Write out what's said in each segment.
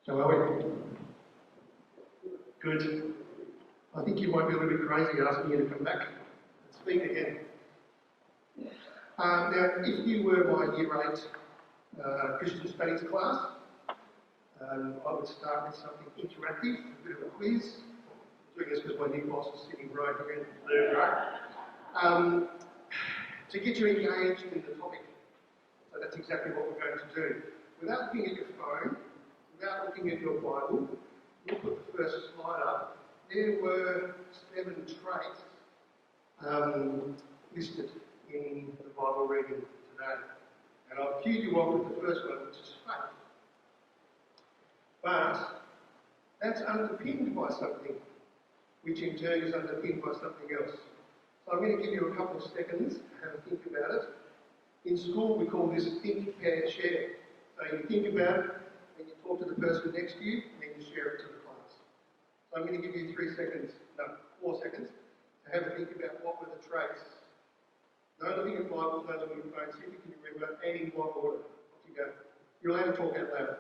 How are we? Good. I think you might be a little bit crazy asking you to come back and speak again. Now, if you were my Year 8 Christian Studies class, I would start with something interactive, a bit of a quiz. I'm doing this because my new boss is sitting right here in the third row. To get you engaged in the topic. So that's exactly what we're going to do. Without looking at your phone, without looking at your Bible, we'll put the first slide up. There were 7 traits listed in the Bible reading today. And I've cued you off with the first one, which is faith. But that's underpinned by something, which in turn is underpinned by something else. So I'm going to give you a couple of seconds to have a think about it. In school, we call this think, pair, share. So you think about it, then you talk to the person next to you, and then you share it to the class. So I'm going to give you 4 seconds to have a think about what were the traits. No looking at Bibles, no looking at phones, see if you can remember, and in what order. Off you go. You're allowed to talk out loud.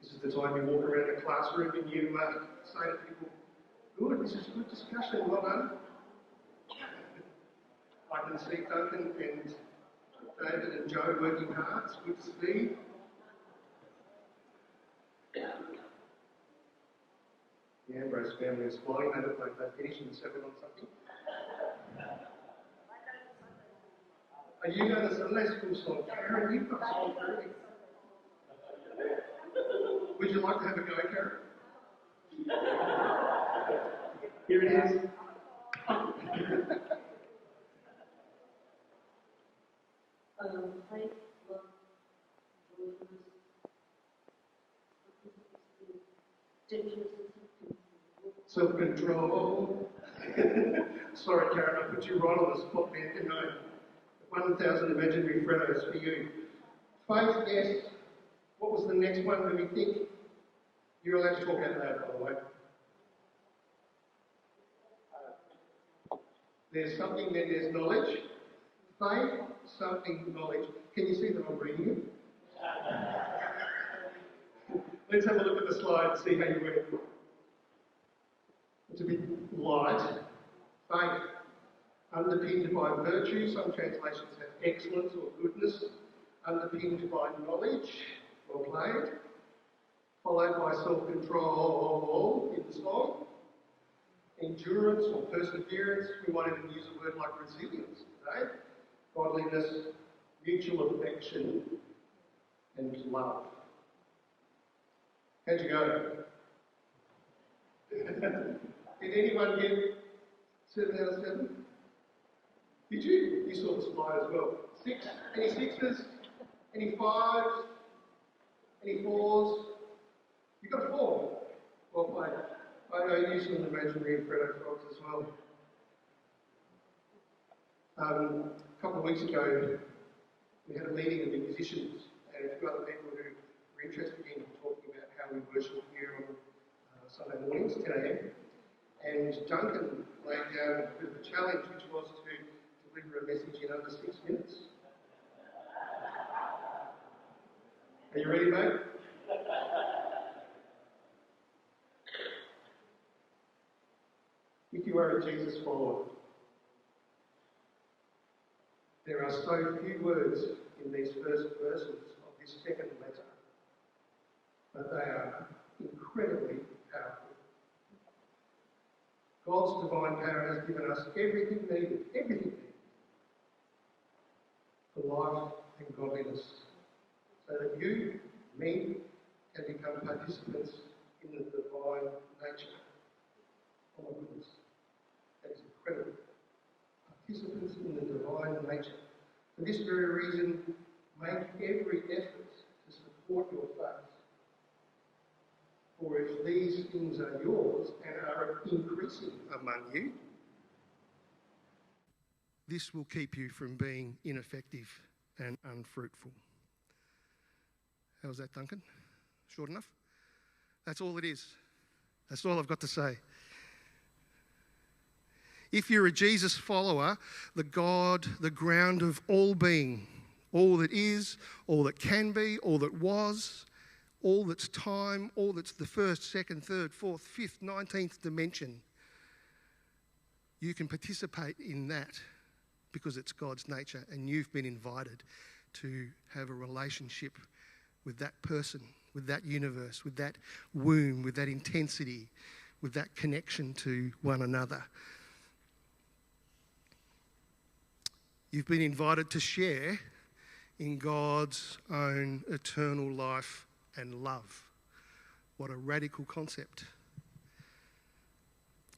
This is the time you walk around the classroom and you say to people, good, this is good discussion, well done. I can see Duncan and David and Joe working hard, it's good to see. The Ambrose family is smiling, they look like they're finishing 7 on something. Are you going to Sunday school song? Karen, you've got song early. Would you like to have a go, Karen? Here it is. Faith, love, joyfulness, gentleness, self-control. Sorry, Karen, I put you right on the spot there, didn't I? 1,000 imaginary photos for you. Faith, yes. What was the next one? Let me think. You're allowed to talk out loud, by the way. There's something, then there's knowledge. Faith, something, knowledge. Can you see that I'm reading it? Let's have a look at the slide and see how you went. It's a bit light. Faith, underpinned by virtue. Some translations have excellence or goodness. Underpinned by knowledge. Well played. Followed by self-control in the song. Endurance or perseverance. We might even use a word like resilience today. Godliness, mutual affection, and love. How'd you go? Did anyone get 7 out of 7? Did you? You saw the slide as well. 6? Any 6s? Any 5s? Any 4s? You got a 4. Well played. I know you some imaginary Fredo frogs as well. A couple of weeks ago, we had a meeting of the musicians and a few other people who were interested in talking about how we worship here on Sunday mornings, 10 a.m. And Duncan laid down a bit of a challenge, which was to deliver a message in under 6 minutes. Are you ready, mate? If you are a Jesus follower, there are so few words in these first verses of this second letter, but they are incredibly powerful. God's divine power has given us everything needed for life and godliness, so that you, me, can become participants in the divine nature. Oh my goodness, that is incredible. Participants in the divine nature. For this very reason, make every effort to support your faith. For if these things are yours and are increasing among you, this will keep you from being ineffective and unfruitful. How's that, Duncan? Short enough? That's all it is. That's all I've got to say. If you're a Jesus follower, the God, the ground of all being, all that is, all that can be, all that was, all that's time, all that's the first, second, third, fourth, fifth, 19th dimension, you can participate in that because it's God's nature, and you've been invited to have a relationship with that person, with that universe, with that womb, with that intensity, with that connection to one another. You've been invited to share in God's own eternal life and love. What a radical concept.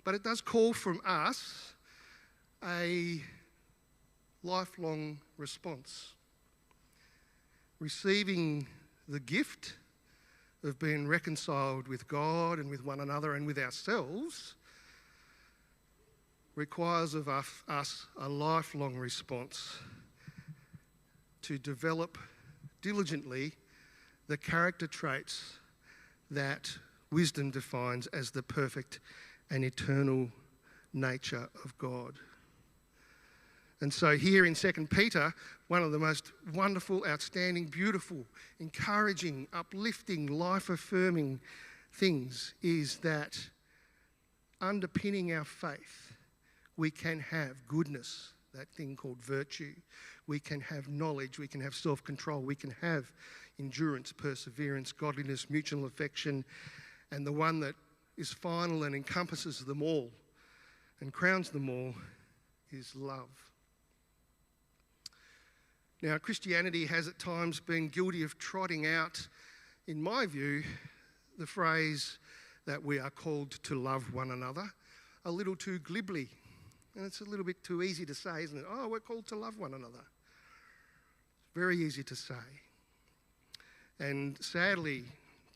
But it does call from us a lifelong response. Receiving the gift of being reconciled with God and with one another and with ourselves requires of us a lifelong response to develop diligently the character traits that wisdom defines as the perfect and eternal nature of God. And so here in 2 Peter, one of the most wonderful, outstanding, beautiful, encouraging, uplifting, life-affirming things is that underpinning our faith, we can have goodness, that thing called virtue. We can have knowledge, we can have self-control, we can have endurance, perseverance, godliness, mutual affection, and the one that is final and encompasses them all and crowns them all is love. Now, Christianity has at times been guilty of trotting out, in my view, the phrase that we are called to love one another a little too glibly. And it's a little bit too easy to say, isn't it? Oh, we're called to love one another. It's very easy to say. And sadly,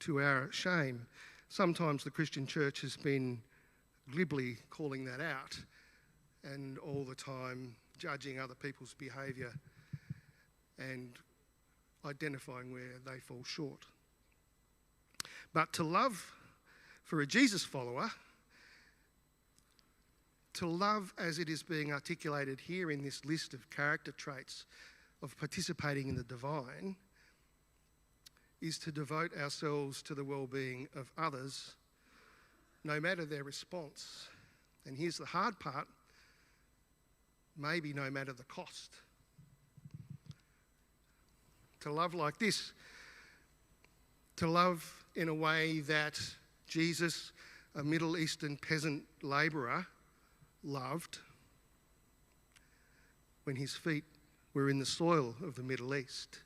to our shame, sometimes the Christian church has been glibly calling that out and all the time judging other people's behaviour and identifying where they fall short. But to love, for a Jesus follower, to love as it is being articulated here in this list of character traits of participating in the divine, is to devote ourselves to the well-being of others, no matter their response. And here's the hard part, maybe no matter the cost. To love like this, to love in a way that Jesus, a Middle Eastern peasant labourer, loved when his feet were in the soil of the Middle East.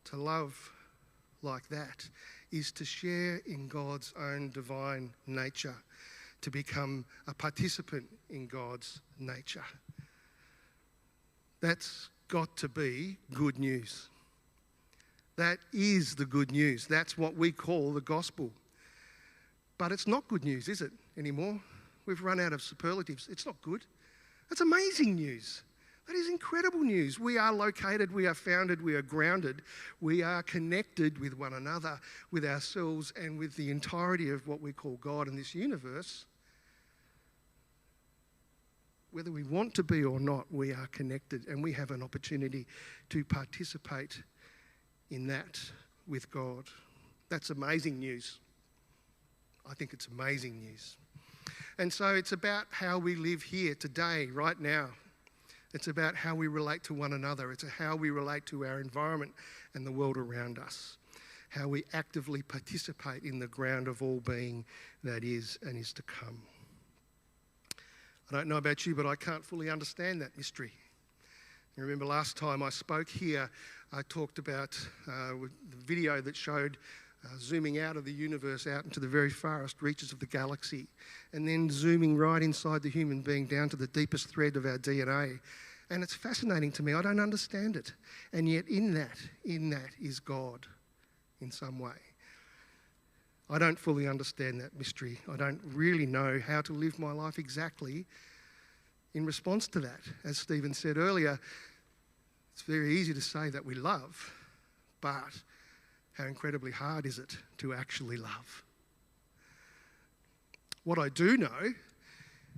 To love like that is to share in God's own divine nature, to become a participant in God's nature. That's got to be good news. That is the good news. That's what we call the gospel. But it's not good news, is it, anymore? We've run out of superlatives. It's not good. That's amazing news. That is incredible news. We are located, we are founded, we are grounded, we are connected with one another, with ourselves, and with the entirety of what we call God in this universe. Whether we want to be or not, we are connected, and we have an opportunity to participate in that with God. That's amazing news. I think it's amazing news. And so it's about how we live here today, right now. It's about how we relate to one another. It's how we relate to our environment and the world around us. How we actively participate in the ground of all being that is and is to come. I don't know about you, but I can't fully understand that mystery. You remember last time I spoke here, I talked about the video that showed zooming out of the universe out into the very farthest reaches of the galaxy, and then zooming right inside the human being down to the deepest thread of our DNA. And it's fascinating to me. I don't understand it. And yet in that is God in some way. I don't fully understand that mystery. I don't really know how to live my life exactly in response to that. As Stephen said earlier, it's very easy to say that we love, but how incredibly hard is it to actually love? What I do know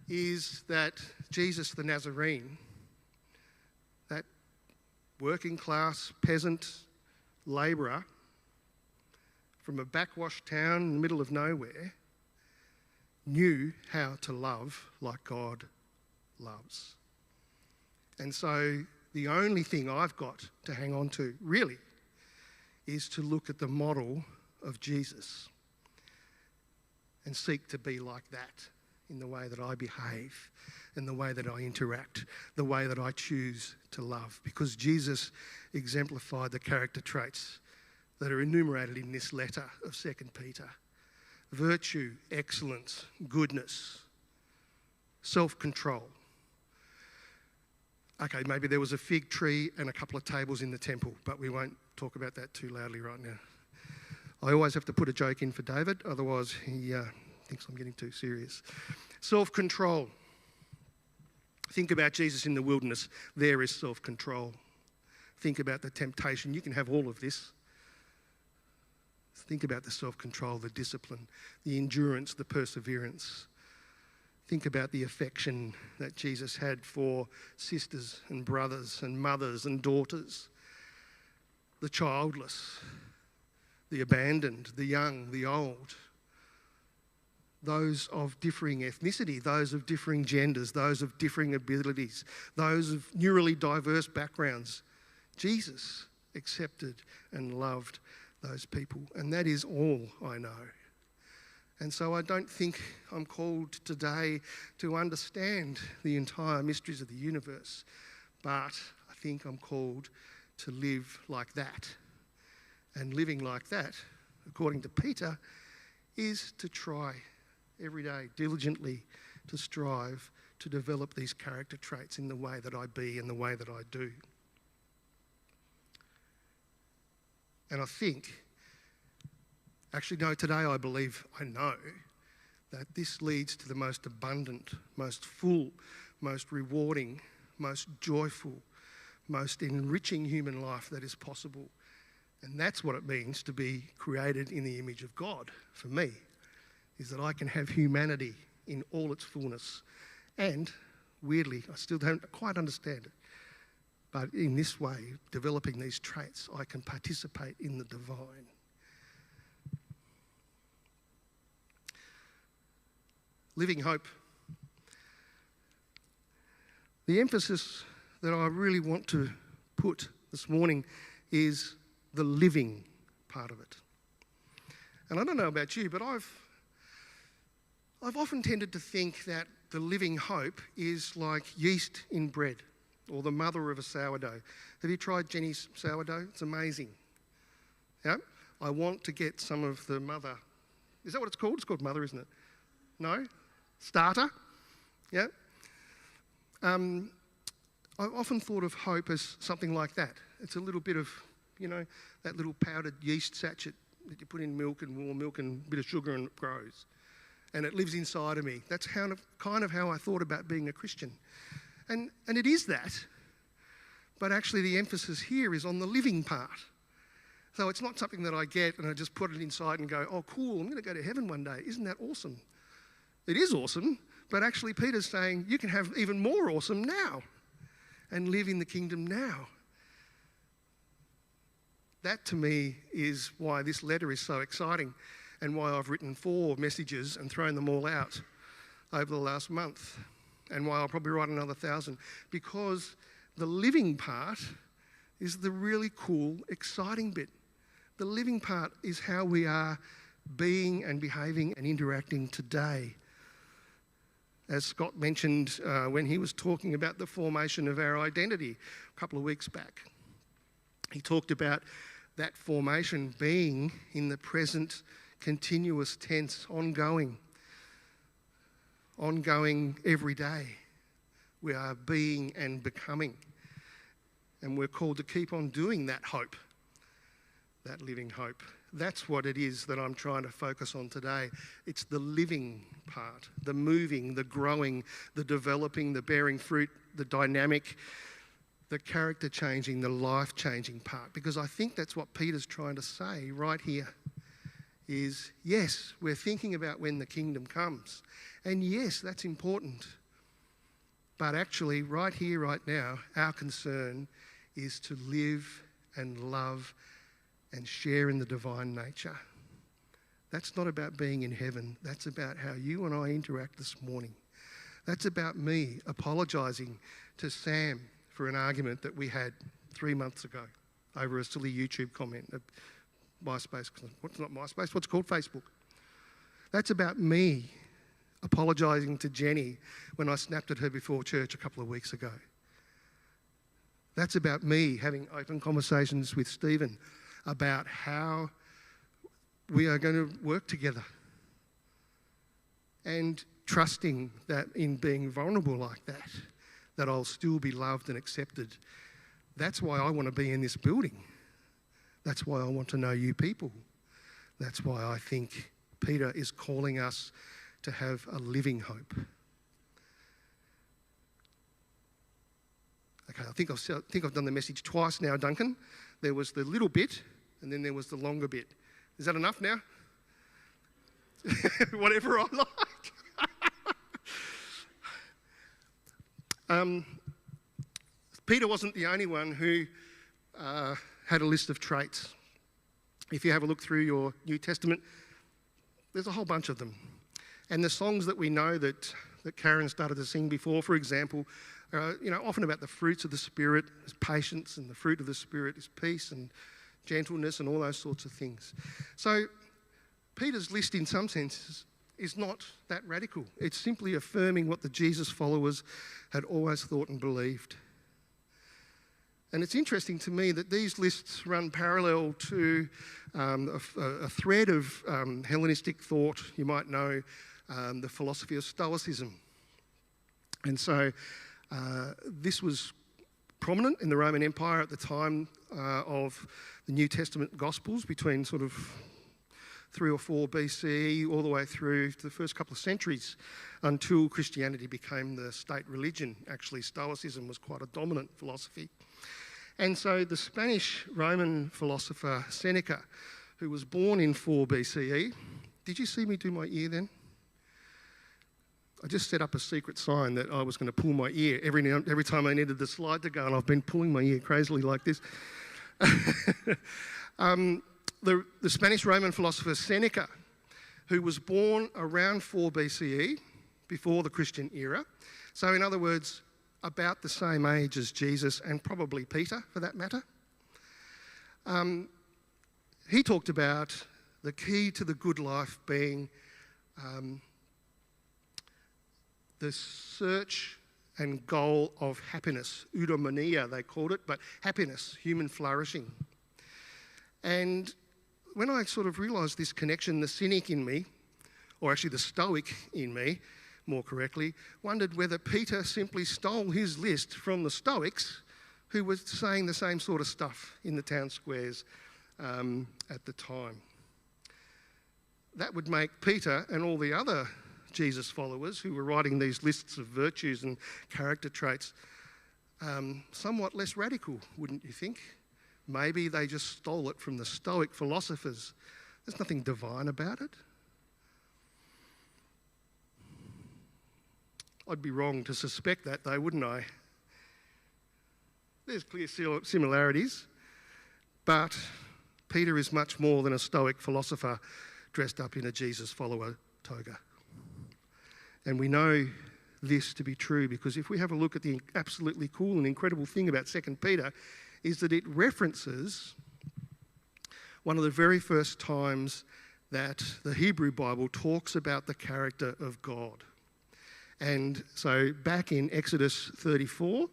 is that Jesus the Nazarene, that working class peasant labourer from a backwash town in the middle of nowhere, knew how to love like God loves. And so the only thing I've got to hang on to, really, is to look at the model of Jesus and seek to be like that in the way that I behave, in the way that I interact, the way that I choose to love. Because Jesus exemplified the character traits that are enumerated in this letter of 2 Peter. Virtue, excellence, goodness, self-control. Okay, maybe there was a fig tree and a couple of tables in the temple, but we won't talk about that too loudly right now. I always have to put a joke in for David, otherwise he thinks I'm getting too serious. Self-control. Think about Jesus in the wilderness. There is self-control. Think about the temptation. You can have all of this. Think about the self-control, the discipline, the endurance, the perseverance. Think about the affection that Jesus had for sisters and brothers and mothers and daughters, the childless, the abandoned, the young, the old, those of differing ethnicity, those of differing genders, those of differing abilities, those of neurally diverse backgrounds. Jesus accepted and loved those people, and that is all I know. And so I don't think I'm called today to understand the entire mysteries of the universe, but I think I'm called to live like that. And living like that, according to Peter, is to try every day diligently to strive to develop these character traits in the way that I be and the way that I do. And I think, actually no, today I believe, I know, that this leads to the most abundant, most full, most rewarding, most joyful, most enriching human life that is possible. And that's what it means to be created in the image of God, for me, is that I can have humanity in all its fullness. And, weirdly, I still don't quite understand it, but in this way, developing these traits, I can participate in the divine. Living hope. The emphasis that I really want to put this morning is the living part of it. And I don't know about you, but I've often tended to think that the living hope is like yeast in bread, or the mother of a sourdough. Have you tried Jenny's sourdough? It's amazing. Yeah? I want to get some of the mother. Is that what it's called? It's called mother, isn't it? No? Starter? Yeah? I've often thought of hope as something like that. It's a little bit of, that little powdered yeast sachet that you put in milk and warm milk and a bit of sugar and it grows. And it lives inside of me. That's kind of how I thought about being a Christian. And it is that. But actually the emphasis here is on the living part. So it's not something that I get and I just put it inside and go, oh, cool, I'm going to go to heaven one day. Isn't that awesome? It is awesome, but actually Peter's saying you can have even more awesome now and live in the kingdom now. That to me is why this letter is so exciting and why I've written 4 messages and thrown them all out over the last month, and why I'll probably write another 1,000, because the living part is the really cool, exciting bit. The living part is how we are being and behaving and interacting today. As Scott mentioned when he was talking about the formation of our identity a couple of weeks back, he talked about that formation being in the present continuous tense, ongoing every day. We are being and becoming. And we're called to keep on doing that hope, that living hope. That's what it is that I'm trying to focus on today. It's the living part, the moving, the growing, the developing, the bearing fruit, the dynamic, the character changing, the life changing part. Because I think that's what Peter's trying to say right here is, yes, we're thinking about when the kingdom comes. And yes, that's important. But actually, right here, right now, our concern is to live and love and share in the divine nature. That's not about being in heaven. That's about how you and I interact this morning. That's about me apologising to Sam for an argument that we had 3 months ago over a silly YouTube comment, MySpace. What's not MySpace? What's it called? Facebook. That's about me apologising to Jenny when I snapped at her before church a couple of weeks ago. That's about me having open conversations with Stephen about how we are going to work together and trusting that in being vulnerable like that, that I'll still be loved and accepted. That's why I want to be in this building. That's why I want to know you people. That's why I think Peter is calling us to have a living hope. Okay, I think I've done the message twice now, Duncan. There was the little bit, and then there was the longer bit. Is that enough now? Whatever I like. Peter wasn't the only one who had a list of traits. If you have a look through your New Testament, there's a whole bunch of them. And the songs that we know that Karen started to sing before, for example, are often about the fruits of the Spirit, is patience, and the fruit of the Spirit is peace and gentleness and all those sorts of things. So Peter's list in some senses is not that radical. It's simply affirming what the Jesus followers had always thought and believed. And it's interesting to me that these lists run parallel to a thread of Hellenistic thought, you might know, the philosophy of Stoicism. And so this was prominent in the Roman Empire at the time of the New Testament Gospels, between sort of 3 or 4 BCE all the way through to the first couple of centuries until Christianity became the state religion. Actually, Stoicism was quite a dominant philosophy. And so the Spanish Roman philosopher Seneca, who was born in 4 BCE, did you see me do my ear then? I just set up a secret sign that I was going to pull my ear every time I needed the slide to go, and I've been pulling my ear crazily like this. The Spanish Roman philosopher Seneca, who was born around 4 BCE, before the Christian era. So in other words, about the same age as Jesus and probably Peter, for that matter. He talked about the key to the good life being the search and goal of happiness. Eudaimonia, they called it, but happiness, human flourishing. And when I sort of realised this connection, the cynic in me, or actually the stoic in me, more correctly, wondered whether Peter simply stole his list from the Stoics, who were saying the same sort of stuff in the town squares at the time. That would make Peter and all the other Jesus followers who were writing these lists of virtues and character traits somewhat less radical, wouldn't you think? Maybe they just stole it from the Stoic philosophers. There's nothing divine about it. I'd be wrong to suspect that though, wouldn't I? There's clear similarities, but Peter is much more than a Stoic philosopher dressed up in a Jesus follower toga. And we know this to be true because if we have a look at the absolutely cool and incredible thing about 2 Peter, is that it references one of the very first times that the Hebrew Bible talks about the character of God. And so back in Exodus 34,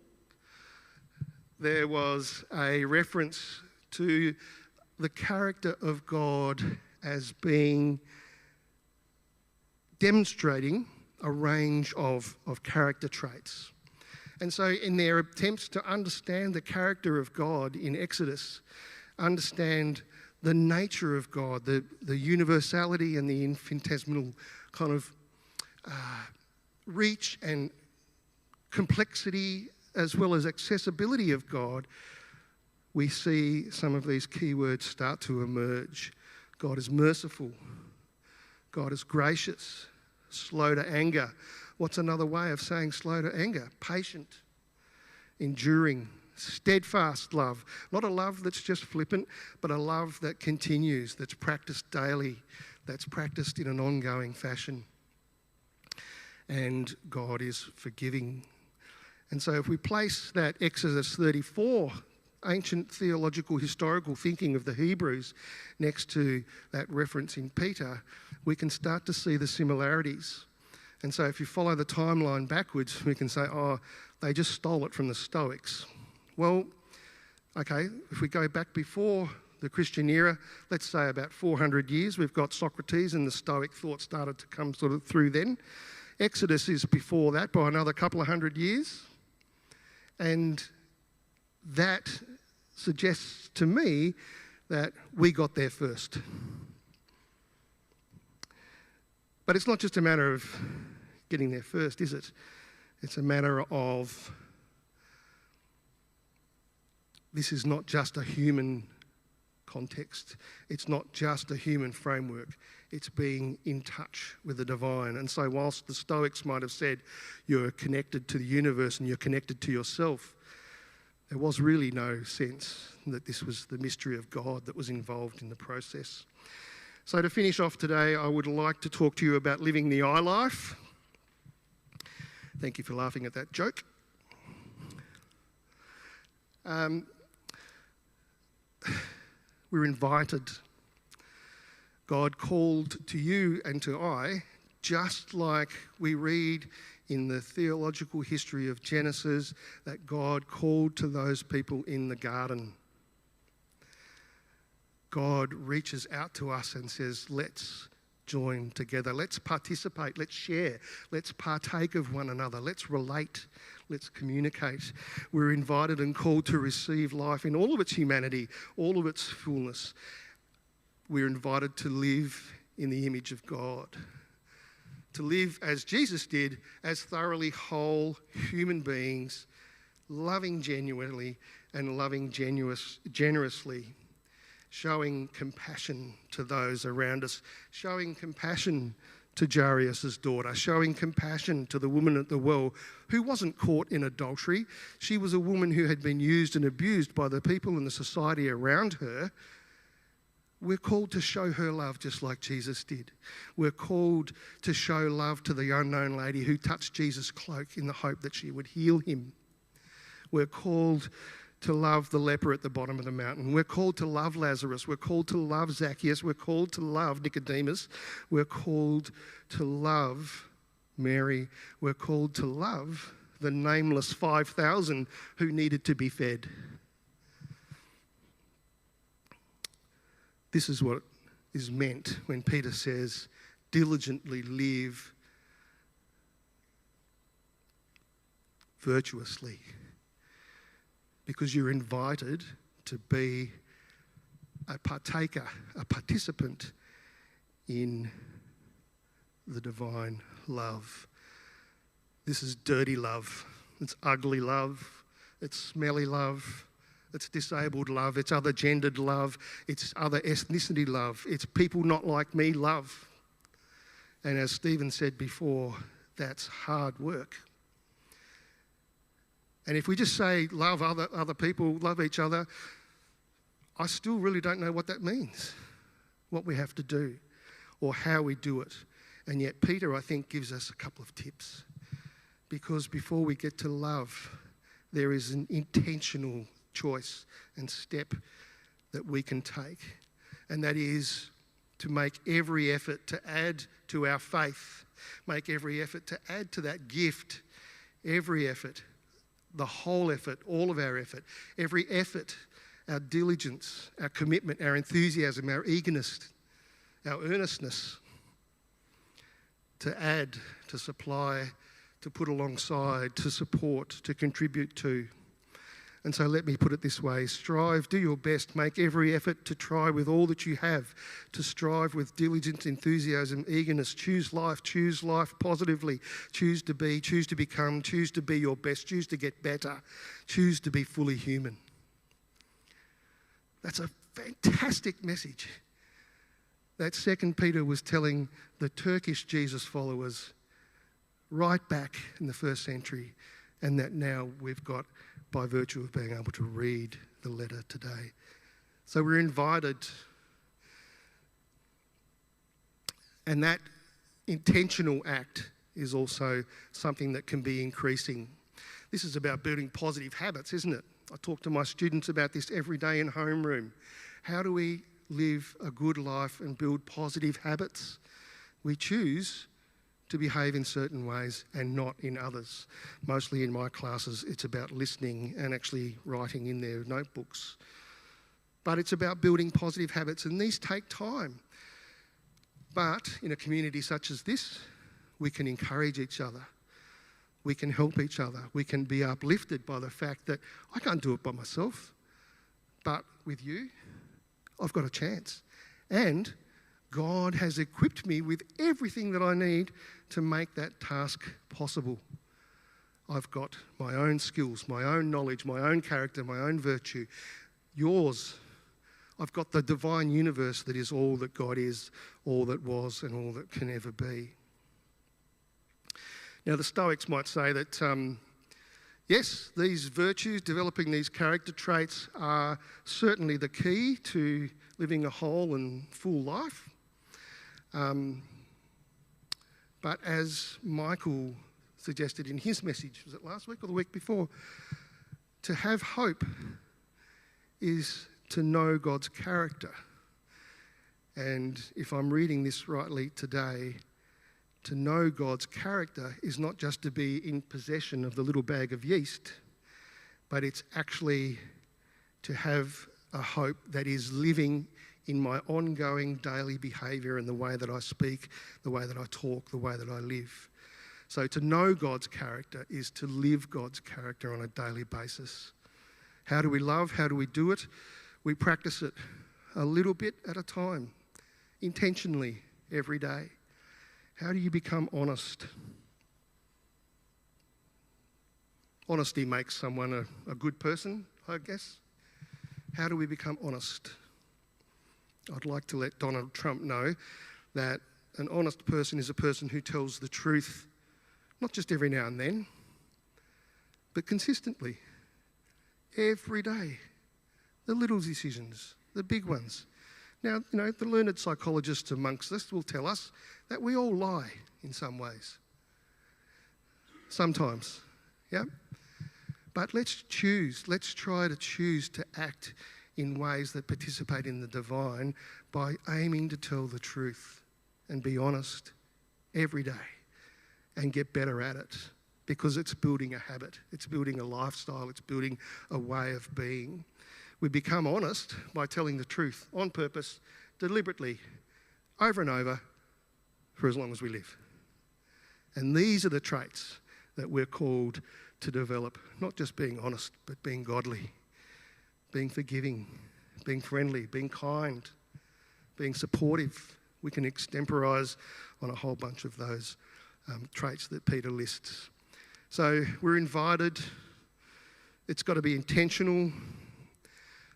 there was a reference to the character of God as being demonstrating a range of character traits. And so in their attempts to understand the character of God in Exodus, understand the nature of God, the universality and the infinitesimal kind of reach and complexity as well as accessibility of God, we see some of these key words start to emerge. God is merciful. God is gracious, slow to anger. What's another way of saying slow to anger? Patient, enduring, steadfast love. Not a love that's just flippant, but a love that continues, that's practiced daily, that's practiced in an ongoing fashion. And God is forgiving. And so if we place that Exodus 34 ancient theological historical thinking of the Hebrews next to that reference in Peter, we can start to see the similarities. And so if you follow the timeline backwards, we can say, oh, they just stole it from the Stoics. Well, okay, if we go back before the Christian era, let's say about 400 years, we've got Socrates, and the Stoic thought started to come sort of through then. Exodus is before that by another couple of hundred years. And that suggests to me that we got there first. But it's not just a matter of getting there first, is it? It's a matter of this is not just a human context. It's not just a human framework. It's being in touch with the divine. And so whilst the Stoics might have said you're connected to the universe and you're connected to yourself, there was really no sense that this was the mystery of God that was involved in the process. So to finish off today, I would like to talk to you about living the I life. Thank you for laughing at that joke. We're invited. God called to you and to I, just like we read in the theological history of Genesis, that God called to those people in the garden. God reaches out to us and says, let's join together. Let's participate. Let's share. Let's partake of one another. Let's relate. Let's communicate. We're invited and called to receive life in all of its humanity, all of its fullness. We're invited to live in the image of God, to live as Jesus did, as thoroughly whole human beings, loving genuinely and loving generously, showing compassion to those around us, showing compassion to Jairus' daughter, showing compassion to the woman at the well who wasn't caught in adultery. She was a woman who had been used and abused by the people in the society around her. We're called to show her love just like Jesus did. We're called to show love to the unknown lady who touched Jesus' cloak in the hope that she would heal him. We're called to love the leper at the bottom of the mountain. We're called to love Lazarus. We're called to love Zacchaeus. We're called to love Nicodemus. We're called to love Mary. We're called to love the nameless 5,000 who needed to be fed. This is what is meant when Peter says, diligently live virtuously. Because you're invited to be a partaker, a participant in the divine love. This is dirty love. It's ugly love. It's smelly love. It's disabled love. It's other gendered love. It's other ethnicity love. It's people not like me love. And as Stephen said before, that's hard work. And if we just say love other people, love each other, I still really don't know what that means, what we have to do or how we do it. And yet Peter, I think, gives us a couple of tips. Because before we get to love, there is an intentional choice and step that we can take. And that is to make every effort to add to our faith, make every effort to add to that gift, every effort, the whole effort, all of our effort, every effort, our diligence, our commitment, our enthusiasm, our eagerness, our earnestness, to add, to supply, to put alongside, to support, to contribute to. And so let me put it this way: strive, do your best, make every effort to try with all that you have, to strive with diligence, enthusiasm, eagerness. Choose life positively. Choose to be, choose to become, choose to be your best, choose to get better, choose to be fully human. That's a fantastic message that 2 Peter was telling the Turkish Jesus followers right back in the first century, and that now we've got by virtue of being able to read the letter today. So we're invited, and that intentional act is also something that can be increasing. This is about building positive habits, isn't it? I talk to my students about this every day in homeroom. How do we live a good life and build positive habits? We choose to behave in certain ways and not in others. Mostly in my classes, it's about listening and actually writing in their notebooks. But it's about building positive habits, and these take time. But in a community such as this, we can encourage each other. We can help each other. We can be uplifted by the fact that I can't do it by myself, but with you, I've got a chance. And God has equipped me with everything that I need to make that task possible. I've got my own skills, my own knowledge, my own character, my own virtue. Yours. I've got the divine universe that is all that God is, all that was, and all that can ever be. Now, the Stoics might say that, yes, these virtues, developing these character traits, are certainly the key to living a whole and full life. But as Michael suggested in his message, was it last week or the week before? To have hope is to know God's character. And if I'm reading this rightly today, to know God's character is not just to be in possession of the little bag of yeast, but it's actually to have a hope that is living in my ongoing daily behaviour and the way that I speak, the way that I talk, the way that I live. So to know God's character is to live God's character on a daily basis. How do we love? How do we do it? We practice it a little bit at a time, intentionally, every day. How do you become honest? Honesty makes someone a good person, I guess. How do we become honest? I'd like to let Donald Trump know that an honest person is a person who tells the truth, not just every now and then, but consistently, every day. The little decisions, the big ones. Now, the learned psychologists amongst us will tell us that we all lie in some ways. Sometimes, yeah? But let's try to choose to act in ways that participate in the divine by aiming to tell the truth and be honest every day and get better at it, because it's building a habit, it's building a lifestyle, it's building a way of being. We become honest by telling the truth on purpose, deliberately, over and over, for as long as we live. And these are the traits that we're called to develop, not just being honest, but being godly, being forgiving, being friendly, being kind, being supportive. We can extemporise on a whole bunch of those traits that Peter lists. So we're invited. It's got to be intentional.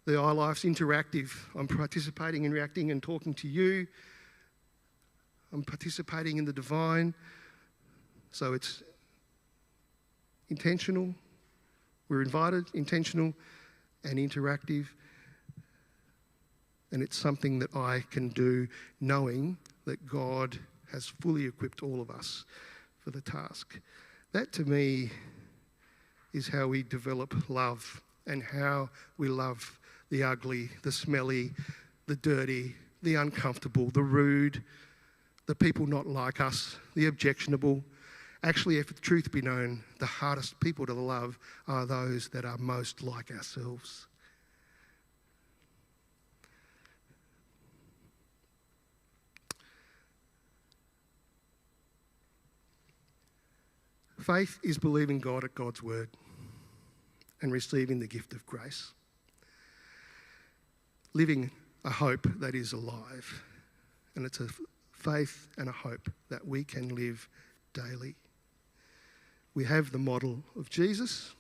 The iLife's interactive. I'm participating in reacting and talking to you. I'm participating in the divine. So it's intentional. We're invited, intentional and interactive. And it's something that I can do knowing that God has fully equipped all of us for the task. That to me is how we develop love, and how we love the ugly, the smelly, the dirty, the uncomfortable, the rude, the people not like us, the objectionable. Actually, if the truth be known, the hardest people to love are those that are most like ourselves. Faith is believing God at God's word. and receiving the gift of grace. Living a hope that is alive. And it's a faith and a hope that we can live daily. We have the model of Jesus,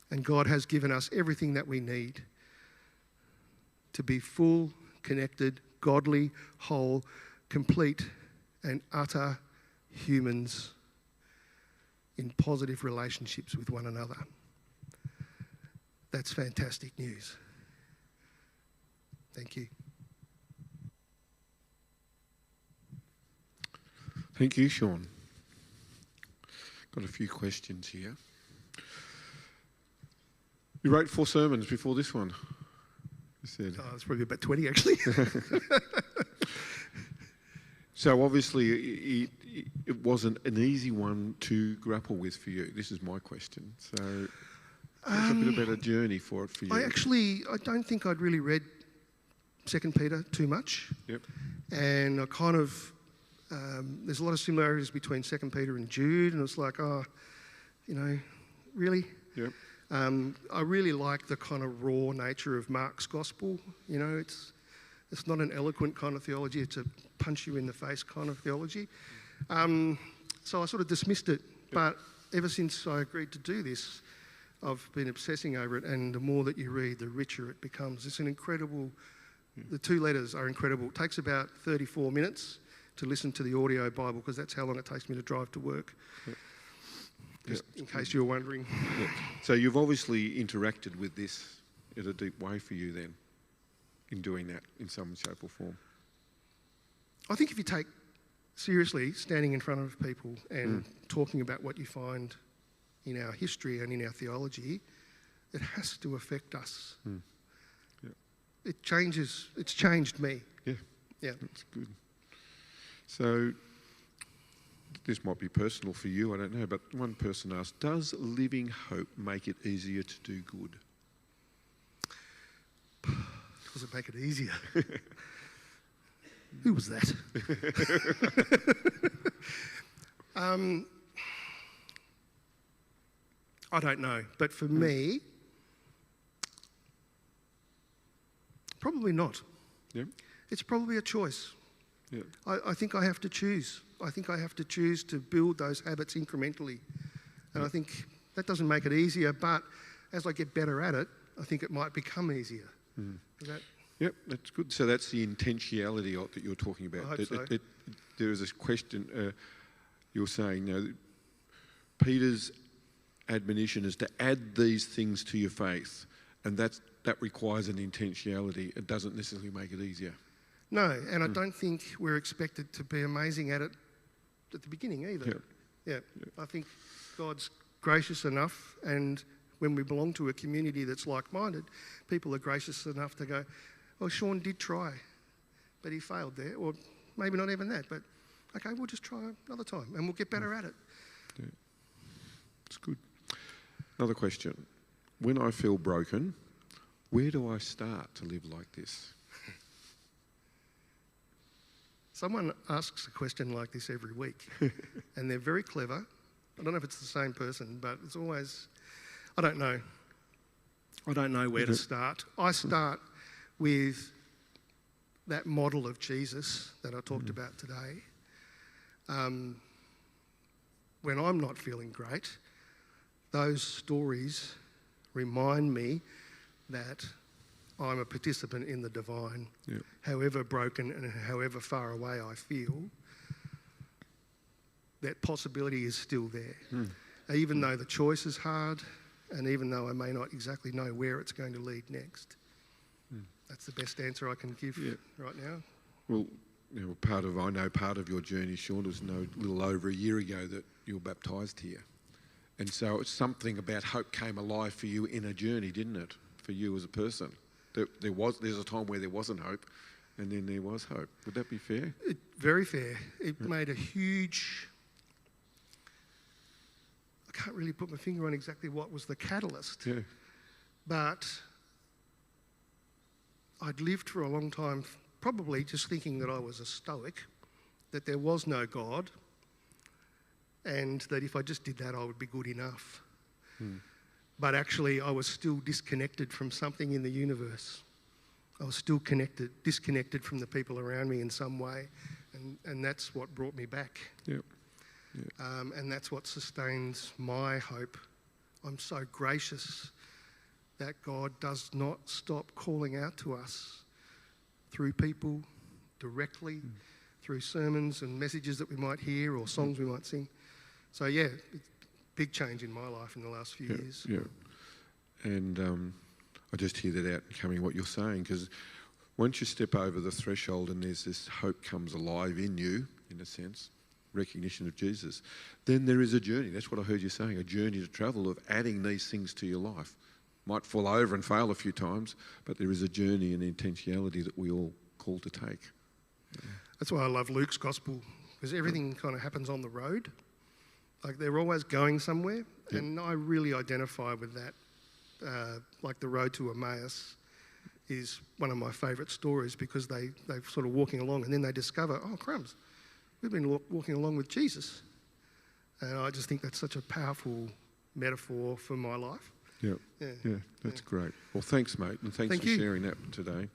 and God has given us everything that we need to be full, connected, godly, whole, complete and utter humans in positive relationships with one another. That's fantastic news. Thank you. Thank you, Sean. Got a few questions here. You wrote 4 sermons before this one, you said. Oh, it's probably about 20 actually. So obviously it wasn't an easy one to grapple with for you. This is my question. So it's a bit about a journey for it for you. I don't think I'd really read 2 Peter too much. Yep. And I kind of, there's a lot of similarities between 2 Peter and Jude, and it's like, oh, you know, really? Yep. I really like the kind of raw nature of Mark's gospel. You know, it's not an eloquent kind of theology, it's a punch you in the face kind of theology. So I sort of dismissed it, but ever since I agreed to do this, I've been obsessing over it, and the more that you read, the richer it becomes. It's an incredible, the 2 letters are incredible. It takes about 34 minutes to listen to the audio Bible, because that's how long it takes me to drive to work. Yep. Just in case you're wondering. Yep. So you've obviously interacted with this in a deep way for you then, in doing that in some shape or form. I think if you take seriously standing in front of people and talking about what you find in our history and in our theology, it has to affect us. Yep. It's changed me. Yeah. Yeah. That's good. So this might be personal for you, I don't know, but one person asked, does living hope make it easier to do good? Does it make it easier? Who was that? I don't know, but for me, probably not. Yeah. It's probably a choice. Yeah. I think I have to choose. I think I have to choose to build those habits incrementally. And I think that doesn't make it easier, but as I get better at it, I think it might become easier. Is that? Yep, that's good. So that's the intentionality that you're talking about. I hope so. There is this question, you're saying, you know, Peter's admonition is to add these things to your faith, and that requires an intentionality. It doesn't necessarily make it easier. No, and I don't think we're expected to be amazing at it at the beginning either. Yeah. I think God's gracious enough, and when we belong to a community that's like-minded, people are gracious enough to go, well, Sean did try, but he failed there, or maybe not even that, but okay, we'll just try another time and we'll get better at it. Yeah. It's good. Another question. When I feel broken, where do I start to live like this? Someone asks a question like this every week, and they're very clever. I don't know if it's the same person, but it's always, I don't know. I don't know where to start. I start with that model of Jesus that I talked about today. When I'm not feeling great, those stories remind me that I'm a participant in the divine. Yep. However broken and however far away I feel, that possibility is still there. Even though the choice is hard, and even though I may not exactly know where it's going to lead next. That's the best answer I can give right now. Well, you know, I know part of your journey, Sean, was a little over a year ago that you were baptised here. And so it's something about hope came alive for you in a journey, didn't it? For you as a person. There's a time where there wasn't hope, and then there was hope. Would that be fair? Very fair. It made a huge... I can't really put my finger on exactly what was the catalyst. Yeah. But I'd lived for a long time probably just thinking that I was a stoic, that there was no God, and that if I just did that I would be good enough. but actually I was still disconnected from something in the universe. I was still disconnected from the people around me in some way, and that's what brought me back. Yep. And that's what sustains my hope. I'm so gracious that God does not stop calling out to us through people, directly, through sermons and messages that we might hear or songs we might sing. So yeah, big change in my life in the last few years. Yeah, and I just hear that out coming what you're saying, because once you step over the threshold and there's this hope comes alive in you, in a sense, recognition of Jesus, then there is a journey. That's what I heard you saying, a journey to travel of adding these things to your life. Might fall over and fail a few times, but there is a journey and intentionality that we all call to take. That's why I love Luke's gospel, because everything kind of happens on the road. Like they're always going somewhere, and I really identify with that. Like the road to Emmaus is one of my favourite stories, because they're sort of walking along and then they discover, oh crumbs, we've been walking along with Jesus. And I just think that's such a powerful metaphor for my life. Yeah, that's great. Well, thanks, mate, and thanks for sharing that today.